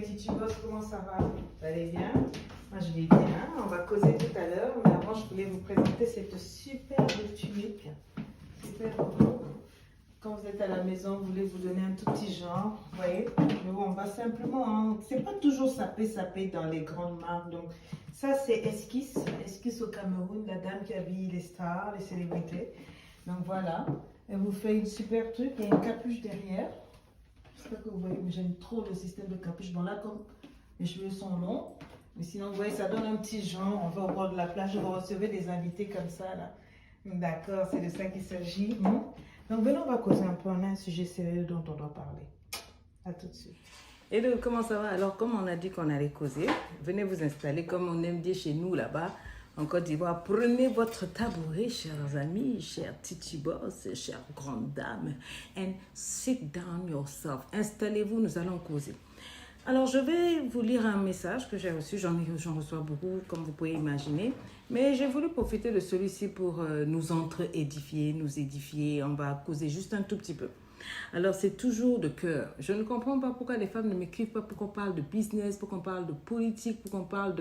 mes petits boss, comment ça va? Vous allez bien? Moi je vais bien. On va causer tout à l'heure, mais avant je voulais vous présenter cette superbe tunique. Super beau. Quand vous êtes à la maison, vous voulez vous donner un tout petit genre, vous voyez? Mais bon, on va simplement, hein, c'est pas toujours sapé dans les grandes marques. Donc ça c'est Esquisse au Cameroun, la dame qui habille les stars, les célébrités. Donc voilà, elle vous fait une super truc, il y a une capuche derrière. J'espère que vous voyez, mais j'aime trop le système de capuche. Bon là, comme mes cheveux sont longs, mais sinon vous voyez, ça donne un petit genre. On va au bord de la plage, vous recevez des invités comme ça là. D'accord, c'est de ça qu'il s'agit. Donc venez, on va causer un peu. On a un sujet sérieux dont on doit parler. À tout de suite. Hello, comment ça va? Alors, comme on a dit qu'on allait causer, venez vous installer comme on aime dire chez nous là-bas, en Côte d'Ivoire. Prenez votre tabouret, chers amis, chers titi boss, chères grandes dames, and sit down yourself. Installez-vous, nous allons causer. Alors, je vais vous lire un message que j'ai reçu. J'en reçois beaucoup, comme vous pouvez imaginer. Mais j'ai voulu profiter de celui-ci pour nous entre-édifier, nous édifier. On va causer juste un tout petit peu. Alors, c'est toujours de cœur. Je ne comprends pas pourquoi les femmes ne m'écrivent pas pour qu'on parle de business, pour qu'on parle de politique, pour qu'on parle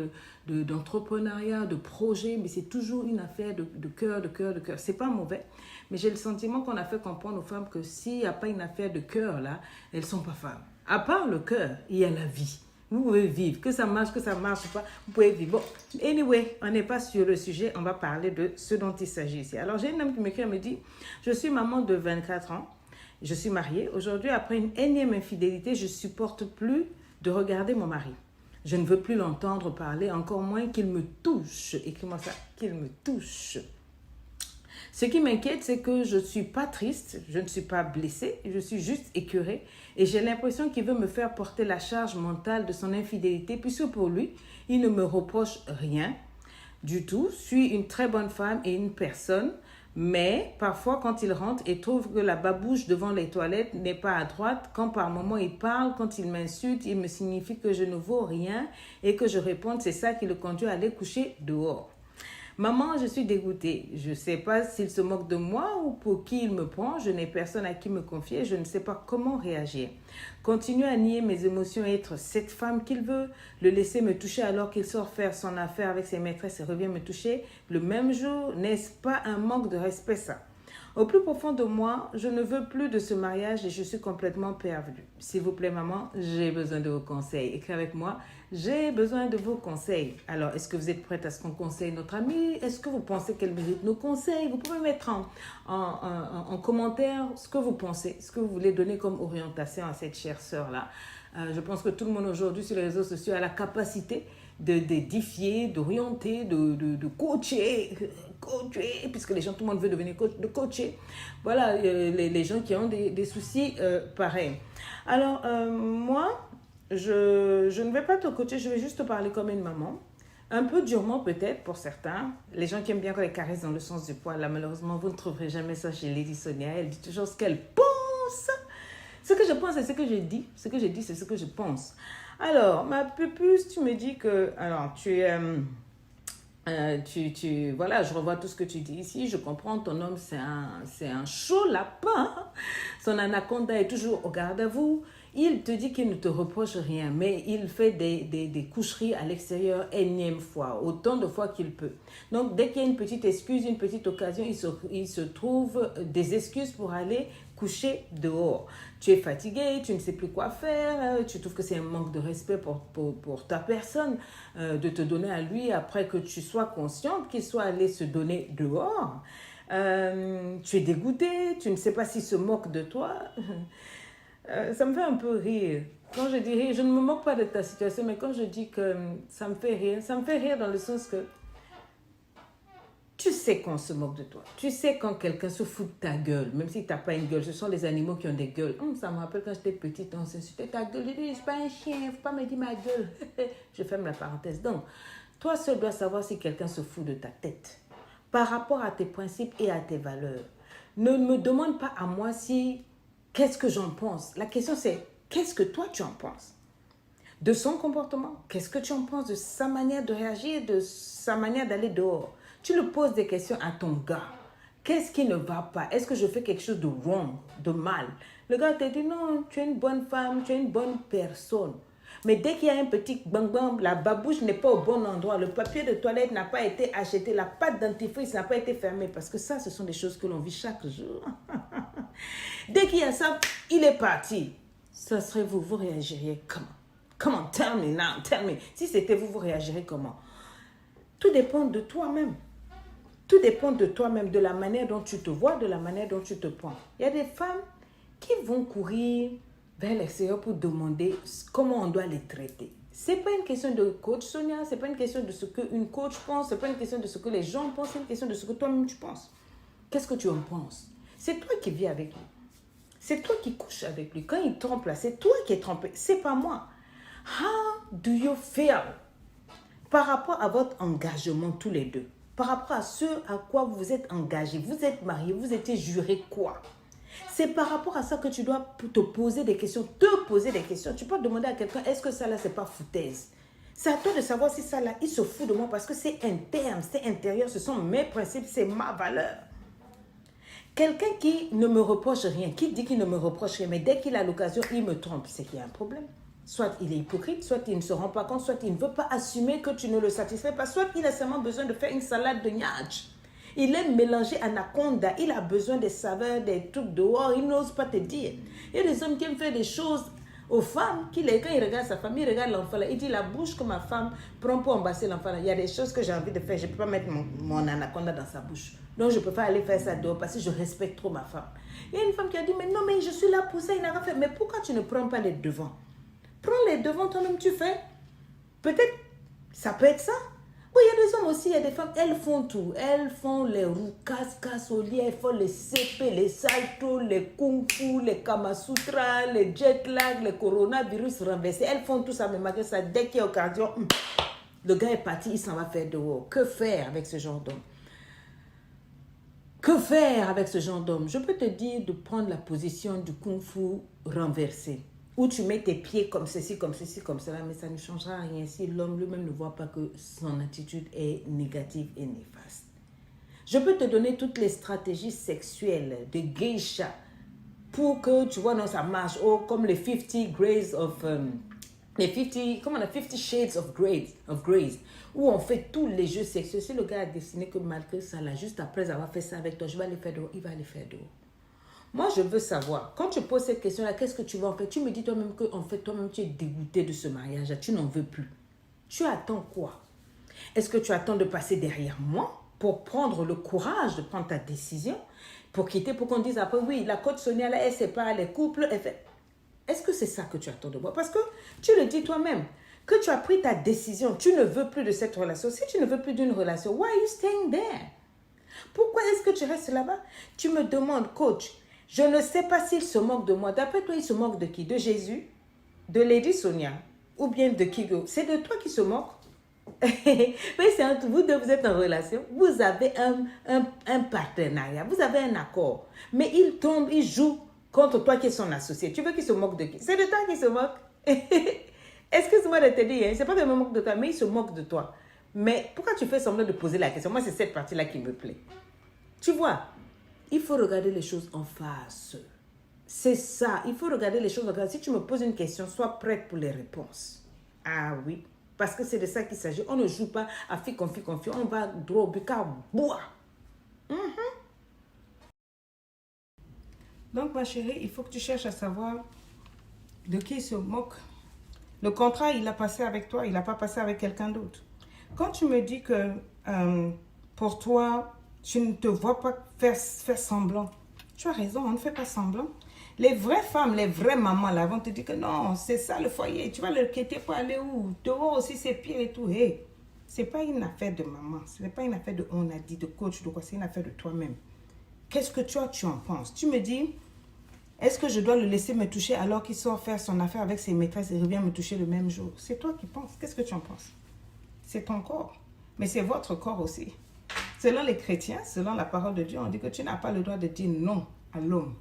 d'entrepreneuriat, de projet. Mais c'est toujours une affaire de cœur, de cœur, de cœur. C'est pas mauvais, mais j'ai le sentiment qu'on a fait comprendre aux femmes que s'il n'y a pas une affaire de cœur là, elles ne sont pas femmes. À part le cœur, il y a la vie. Vous pouvez vivre, que ça marche pas, vous pouvez vivre. Bon, anyway, on n'est pas sur le sujet, on va parler de ce dont il s'agit ici. Alors, j'ai une homme qui m'écrit, elle me dit, je suis maman de 24 ans, je suis mariée. Aujourd'hui, après une énième infidélité, je ne supporte plus de regarder mon mari. Je ne veux plus l'entendre parler, encore moins qu'il me touche. Écris-moi ça, qu'il me touche. Ce qui m'inquiète, c'est que je ne suis pas triste, je ne suis pas blessée, je suis juste écœurée et j'ai l'impression qu'il veut me faire porter la charge mentale de son infidélité puisque pour lui, il ne me reproche rien du tout. Je suis une très bonne femme et une personne, mais parfois quand il rentre et trouve que la babouche devant les toilettes n'est pas à droite, quand par moment il parle, quand il m'insulte, il me signifie que je ne vaux rien et que je réponde, c'est ça qui le conduit à aller coucher dehors. Maman, je suis dégoûtée. Je ne sais pas s'il se moque de moi ou pour qui il me prend. Je n'ai personne à qui me confier. Je ne sais pas comment réagir. Continuer à nier mes émotions et être cette femme qu'il veut. Le laisser me toucher alors qu'il sort faire son affaire avec ses maîtresses et revient me toucher le même jour. N'est-ce pas un manque de respect ça? Au plus profond de moi, je ne veux plus de ce mariage et je suis complètement perdue. S'il vous plaît, maman, j'ai besoin de vos conseils. Écris avec moi, j'ai besoin de vos conseils. Alors, est-ce que vous êtes prête à ce qu'on conseille notre amie? Est-ce que vous pensez qu'elle mérite nos conseils? Vous pouvez mettre en commentaire ce que vous pensez, ce que vous voulez donner comme orientation à cette chère sœur-là. Je pense que tout le monde aujourd'hui sur les réseaux sociaux a la capacité d'édifier, d'orienter, de coacher, puisque les gens, tout le monde veut devenir coach, de coacher. Voilà, les gens qui ont des soucis pareils. Alors, moi, je ne vais pas te coacher, je vais juste te parler comme une maman. Un peu durement peut-être pour certains. Les gens qui aiment bien qu'on les caresse dans le sens du poil, là, malheureusement, vous ne trouverez jamais ça chez Lady Sonia. Elle dit toujours ce qu'elle pense. Ce que je pense, c'est ce que je dis. Ce que je dis, c'est ce que je pense. Alors, ma pupuce, tu me dis que... Alors, voilà, je revois tout ce que tu dis ici. Je comprends, ton homme, c'est un chaud lapin. Son anaconda est toujours au garde à vous. Il te dit qu'il ne te reproche rien, mais il fait des coucheries à l'extérieur énième fois, autant de fois qu'il peut. Donc, dès qu'il y a une petite excuse, une petite occasion, il se trouve des excuses pour aller coucher dehors. Tu es fatigué, tu ne sais plus quoi faire, tu trouves que c'est un manque de respect pour ta personne de te donner à lui après que tu sois consciente qu'il soit allé se donner dehors. Tu es dégoûté, tu ne sais pas s'il se moque de toi. Ça me fait un peu rire. Quand je dis rire, je ne me moque pas de ta situation, mais quand je dis que ça me fait rire dans le sens que tu sais qu'on se moque de toi. Tu sais quand quelqu'un se fout de ta gueule, même si tu n'as pas une gueule. Ce sont les animaux qui ont des gueules. Ça me rappelle quand j'étais petite, on s'insultait ta gueule. Je dis, je ne suis pas un chien, il ne faut pas me dire ma gueule. Je ferme la parenthèse. Donc, toi seul dois savoir si quelqu'un se fout de ta tête par rapport à tes principes et à tes valeurs. Ne me demande pas à moi qu'est-ce que j'en pense. La question c'est, qu'est-ce que toi tu en penses de son comportement? Qu'est-ce que tu en penses de sa manière de réagir, de sa manière d'aller dehors? Tu lui poses des questions à ton gars. Qu'est-ce qui ne va pas? Est-ce que je fais quelque chose de wrong, de mal? Le gars te dit non, tu es une bonne femme, tu es une bonne personne. Mais dès qu'il y a un petit bang-bang, la babouche n'est pas au bon endroit, le papier de toilette n'a pas été acheté, la pâte dentifrice n'a pas été fermée, parce que ça, ce sont des choses que l'on vit chaque jour. Dès qu'il y a ça, il est parti. Ça serait vous, vous réagiriez comment? Comment? Tell me now, tell me. Si c'était vous, vous réagiriez comment? Tout dépend de toi-même. Tout dépend de toi-même, de la manière dont tu te vois, de la manière dont tu te prends. Il y a des femmes qui vont courir vers l'extérieur pour demander comment on doit les traiter. Ce n'est pas une question de coach, Sonia, ce n'est pas une question de ce qu'une coach pense, ce n'est pas une question de ce que les gens pensent, c'est une question de ce que toi-même tu penses. Qu'est-ce que tu en penses? C'est toi qui vis avec lui. C'est toi qui couches avec lui. Quand il trompe là, c'est toi qui es trompé, c'est pas moi. How do you feel par rapport à votre engagement tous les deux? Par rapport à ce à quoi vous êtes engagés, vous êtes mariés, vous étiez jurés quoi? C'est par rapport à ça que tu dois te poser des questions, te poser des questions. Tu peux demander à quelqu'un, est-ce que ça là, c'est pas foutaise? C'est à toi de savoir si ça là, il se fout de moi parce que c'est interne, c'est intérieur, ce sont mes principes, c'est ma valeur. Quelqu'un qui ne me reproche rien, qui dit qu'il ne me reproche rien, mais dès qu'il a l'occasion, il me trompe, c'est qu'il y a un problème. Soit il est hypocrite, soit il ne se rend pas compte, soit il ne veut pas assumer que tu ne le satisfais pas, soit il a seulement besoin de faire une salade de gnatch. Il aime mélanger anaconda, il a besoin des saveurs, des trucs dehors, il n'ose pas te dire. Il y a des hommes qui aiment faire des choses aux femmes, quand il regarde sa femme, il regarde l'enfant là, il dit la bouche que ma femme prend pour embrasser l'enfant là, il y a des choses que j'ai envie de faire, je ne peux pas mettre mon anaconda dans sa bouche. Donc je ne peux pas aller faire ça dehors parce que je respecte trop ma femme. Il y a une femme qui a dit, mais non, mais je suis là pour ça, il n'a rien fait. Mais pourquoi tu ne prends pas les devants? Prends les devants toi-même, tu fais. Peut-être, ça peut être ça. Bon, il y a des hommes aussi, il y a des femmes, elles font tout. Elles font les roues, casse au lit, elles font les CP, les saltos, les kung fu, les kamasutra, les jet lag, les coronavirus renversés. Elles font tout ça, mais malgré ça, dès qu'il y a occasion, le gars est parti, il s'en va faire dehors. Que faire avec ce genre d'homme? Que faire avec ce genre d'homme? Je peux te dire de prendre la position du kung fu renversé. Où tu mets tes pieds comme ceci, comme ceci, comme cela, mais ça ne changera rien si l'homme lui-même ne voit pas que son attitude est négative et néfaste. Je peux te donner toutes les stratégies sexuelles de geisha pour que, tu vois, non, ça marche. Oh, comme les 50 grades of... les 50, comment on a 50 shades of grays, où on fait tous les jeux sexuels. Si le gars a décidé que malgré ça, là, juste après avoir fait ça avec toi, je vais aller faire dehors, il va aller faire dehors. Moi, je veux savoir, quand tu poses cette question-là, qu'est-ce que tu vas en faire? Tu me dis toi-même que, en fait, toi-même, tu es dégoûté de ce mariage-là, tu n'en veux plus. Tu attends quoi? Est-ce que tu attends de passer derrière moi pour prendre le courage de prendre ta décision, pour quitter, pour qu'on dise après, oui, la coach Sonia, là, elle sépare les couples, elle fait... Est-ce que c'est ça que tu attends de moi? Parce que tu le dis toi-même, que tu as pris ta décision, tu ne veux plus de cette relation. Si tu ne veux plus d'une relation, why are you staying there? Pourquoi est-ce que tu restes là-bas? Tu me demandes, coach, je ne sais pas s'il se moque de moi. D'après toi, il se moque de qui? De Jésus? De Lady Sonia? Ou bien de qui? C'est de toi qui se moque? Mais c'est entre vous deux, vous êtes en relation. Vous avez un partenariat. Vous avez un accord. Mais il tombe, il joue contre toi qui es son associé. Tu veux qu'il se moque de qui? C'est de toi qu'il se moque. Excuse-moi de te dire, hein, c'est pas qu'il me moque de toi, mais il se moque de toi. Mais pourquoi tu fais semblant de poser la question? Moi, c'est cette partie-là qui me plaît. Tu vois, il faut regarder les choses en face. C'est ça, il faut regarder les choses en face. Si tu me poses une question, sois prête pour les réponses. Ah oui, parce que c'est de ça qu'il s'agit. On ne joue pas à fi confi, on va droit au but car bois. Donc ma chérie, il faut que tu cherches à savoir de qui il se moque. Le contrat, il a passé avec toi, il n'a pas passé avec quelqu'un d'autre. Quand tu me dis que pour toi, tu ne te vois pas faire semblant, tu as raison, on ne fait pas semblant. Les vraies femmes, les vraies mamans là vont te dire que non, c'est ça le foyer, tu vas le quitter pour aller où? Dehors aussi c'est pire et tout. Hey, ce n'est pas une affaire de maman, ce n'est pas une affaire de on a dit, de coach, de quoi, c'est une affaire de toi-même. Qu'est-ce que tu en penses? Tu me dis, est-ce que je dois le laisser me toucher alors qu'il sort faire son affaire avec ses maîtresses et revient me toucher le même jour? C'est toi qui penses. Qu'est-ce que tu en penses? C'est ton corps. Mais c'est votre corps aussi. Selon les chrétiens, selon la parole de Dieu, on dit que tu n'as pas le droit de dire non à l'homme.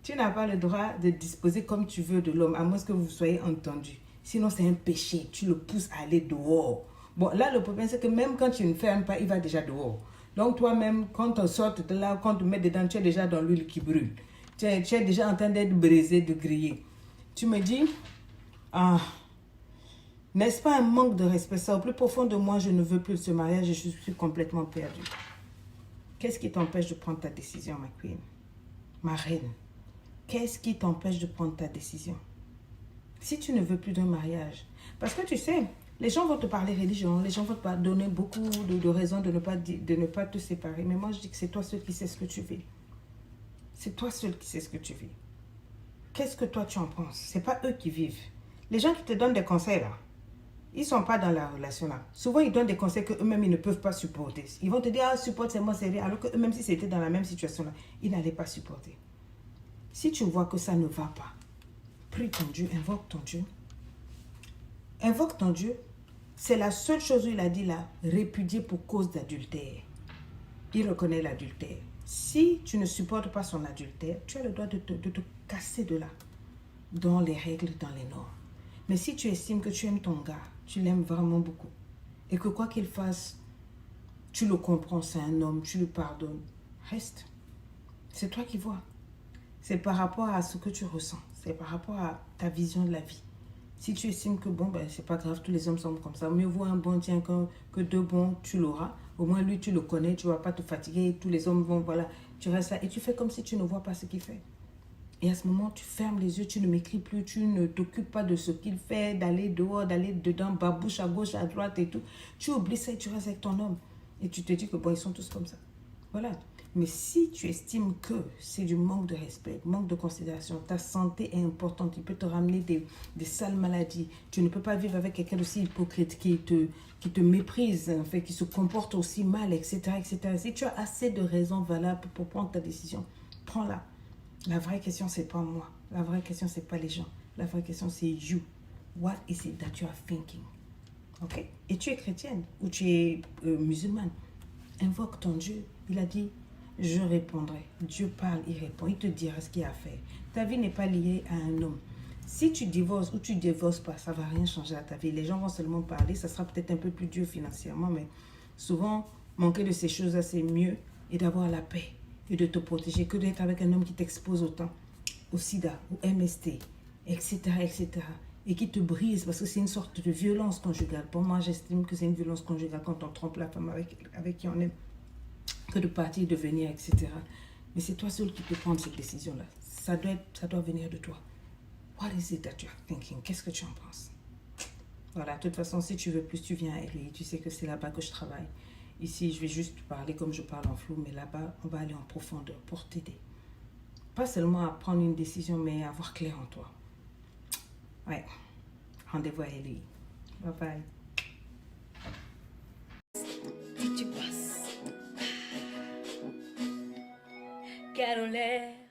Tu n'as pas le droit de disposer comme tu veux de l'homme, à moins que vous soyez entendu. Sinon, c'est un péché. Tu le pousses à aller dehors. Bon, là, le problème, c'est que même quand tu ne fermes pas, il va déjà dehors. Donc, toi-même, quand on sort de là, quand on te met dedans, tu es déjà dans l'huile qui brûle. Tu es déjà en train d'être brisé, de griller. Tu me dis, N'est-ce pas un manque de respect? Ça, au plus profond de moi, je ne veux plus de ce mariage et je suis complètement perdue. Qu'est-ce qui t'empêche de prendre ta décision, ma queen? Ma reine? Qu'est-ce qui t'empêche de prendre ta décision? Si tu ne veux plus d'un mariage, parce que tu sais, les gens vont te parler religion, les gens vont te donner beaucoup de raisons de ne pas te séparer. Mais moi, je dis que c'est toi seul qui sais ce que tu veux. C'est toi seul qui sais ce que tu veux. Qu'est-ce que toi tu en penses? C'est pas eux qui vivent. Les gens qui te donnent des conseils là, ils ne sont pas dans la relation là. Souvent, ils donnent des conseils qu'eux-mêmes, ils ne peuvent pas supporter. Ils vont te dire, ah, supporte, c'est moi, c'est rien. Alors que même si c'était dans la même situation là, ils n'allaient pas supporter. Si tu vois que ça ne va pas, prie ton Dieu, invoque ton Dieu. Invoque ton Dieu. C'est la seule chose où il a dit là, répudier pour cause d'adultère. Il reconnaît l'adultère. Si tu ne supportes pas son adultère, tu as le droit de te casser de là. Dans les règles, dans les normes. Mais si tu estimes que tu aimes ton gars, tu l'aimes vraiment beaucoup, et que quoi qu'il fasse, tu le comprends, c'est un homme, tu lui pardonnes, reste. C'est toi qui vois. C'est par rapport à ce que tu ressens. C'est par rapport à ta vision de la vie. Si tu estimes que bon, ben, c'est pas grave, tous les hommes sont comme ça. Mieux vaut un bon tien que deux bons, tu l'auras. Au moins, lui, tu le connais, tu ne vas pas te fatiguer. Tous les hommes vont, voilà, tu restes là. Et tu fais comme si tu ne vois pas ce qu'il fait. Et à ce moment, tu fermes les yeux, tu ne m'écris plus, tu ne t'occupes pas de ce qu'il fait, d'aller dehors, d'aller dedans, babouche à gauche, à droite et tout. Tu oublies ça et tu restes avec ton homme. Et tu te dis que bon, ils sont tous comme ça. Voilà. Mais si tu estimes que c'est du manque de respect, manque de considération, ta santé est importante, il peut te ramener des sales maladies, tu ne peux pas vivre avec quelqu'un d'aussi hypocrite qui te méprise, en fait, qui se comporte aussi mal, etc., etc. Si tu as assez de raisons valables pour prendre ta décision, prends-la. La vraie question, c'est pas moi. La vraie question, c'est pas les gens. La vraie question, c'est you. What is it that you are thinking? Ok? Et tu es chrétienne ou tu es musulmane. Invoque ton Dieu. Il a dit, je répondrai. Dieu parle, il répond. Il te dira ce qu'il y a à faire. Ta vie n'est pas liée à un homme. Si tu divorces ou tu divorces pas, ça va rien changer à ta vie. Les gens vont seulement parler. Ça sera peut-être un peu plus dur financièrement, mais souvent, manquer de ces choses-là, c'est mieux et d'avoir la paix et de te protéger que d'être avec un homme qui t'expose autant au sida, au MST, etc., etc. Et qui te brise parce que c'est une sorte de violence conjugale. Pour moi, j'estime que c'est une violence conjugale quand on trompe la femme avec qui on aime, que de partir, de venir, etc. Mais c'est toi seul qui peux prendre cette décision-là. Ça doit venir de toi. What is it that you are thinking? Qu'est-ce que tu en penses? Voilà, de toute façon, si tu veux plus, tu viens à LA. Tu sais que c'est là-bas que je travaille. Ici, je vais juste parler comme je parle en flou, mais là-bas, on va aller en profondeur pour t'aider. Pas seulement à prendre une décision, mais à avoir clair en toi. Ouais. Rendez-vous à LA. Bye bye. Si tu passes, Caroline.